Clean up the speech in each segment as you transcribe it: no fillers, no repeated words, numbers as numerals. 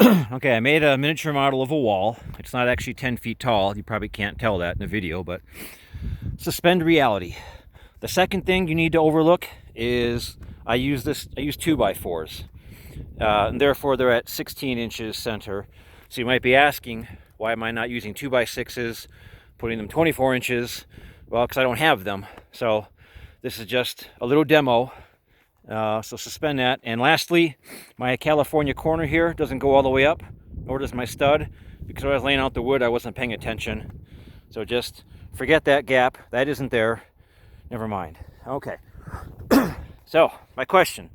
Okay, I made a miniature model of a wall. It's not actually 10 feet tall. You probably can't tell that in the video, but suspend reality. The second thing you need to overlook is I use 2x4s. And therefore they're at 16 inches center. So you might be asking, why am I not using 2x6s, putting them 24 inches? Well, because I don't have them. So this is just a little demo. So suspend that. And lastly, my California corner here doesn't go all the way up, nor does my stud, because when I was laying out the wood, I wasn't paying attention. So just forget that gap. That isn't there. Never mind. Okay. So my question.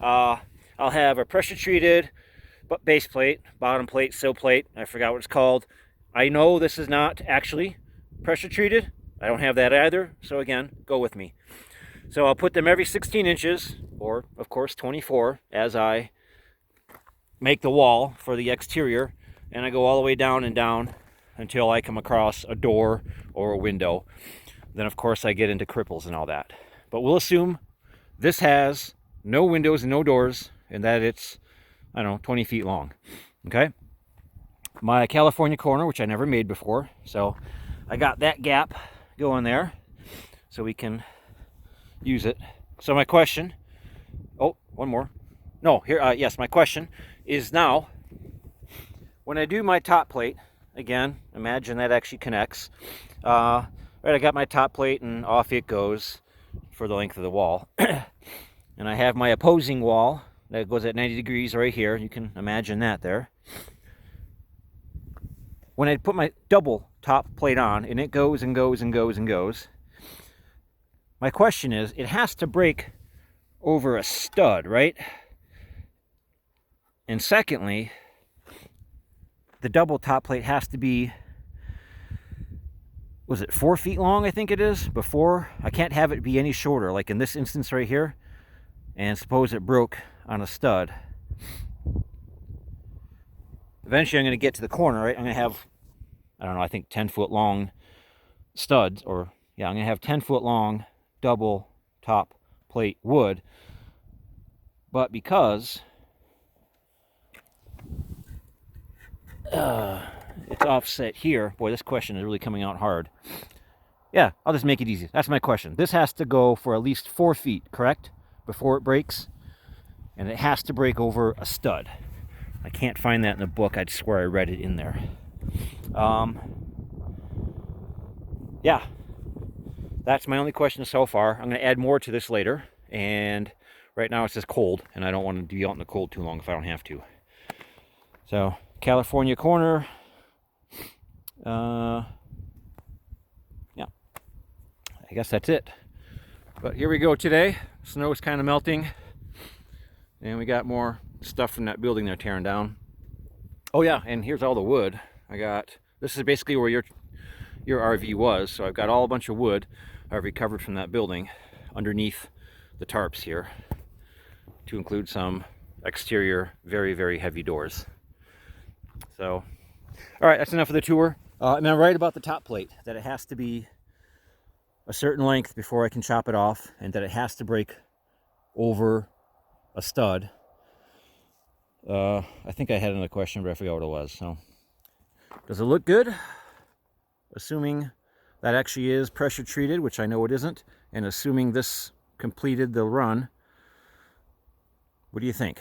I'll have a pressure treated base plate, bottom plate, sill plate. I forgot what it's called. I know this is not actually pressure treated. I don't have that either. So again, go with me. So I'll put them every 16 inches, or of course 24, as I make the wall for the exterior. And I go all the way down and down until I come across a door or a window. Then of course I get into cripples and all that. But we'll assume this has no windows and no doors, and that it's, I don't know, 20 feet long. Okay? My California corner, which I never made before, so I got that gap going there so we can use it. So my question, oh, one more. No, here, yes, my question is now, when I do my top plate, again, imagine that actually connects. Right, I got my top plate and off it goes for the length of the wall. And I have my opposing wall that goes at 90 degrees right here. You can imagine that there. When I put my double top plate on, and it goes and goes and goes and goes, my question is, it has to break over a stud, right? And secondly, the double top plate has to be, was it 4 feet long, I think it is, before? I can't have it be any shorter, like in this instance right here. And suppose it broke on a stud. Eventually I'm going to get to the corner, right? I'm going to have, I don't know, I think 10-foot long studs, or yeah, I'm going to have 10-foot long double top plate wood. But because it's offset here, boy, this question is really coming out hard. Yeah, I'll just make it easy. That's my question. This has to go for at least 4 feet, correct? Before it breaks. And it has to break over a stud. I can't find that in the book. I'd swear I read it in there. Yeah, that's my only question so far. I'm going to add more to this later. And right now it's just cold, and I don't want to be out in the cold too long if I don't have to. So, California corner. Yeah, I guess that's it. But here we go today. Snow is kind of melting. And we got more stuff from that building they're tearing down. Oh yeah, and here's all the wood. I got, this is basically where your RV was. So I've got all a bunch of wood I've recovered from that building underneath the tarps here, to include some exterior, very, very heavy doors. So, all right, that's enough of the tour. And I'm right about the top plate, that it has to be a certain length before I can chop it off, and that it has to break over a stud. I think I had another question, but I forgot what it was. So, does it look good? Assuming that actually is pressure treated, which I know it isn't, and assuming this completed the run, what do you think?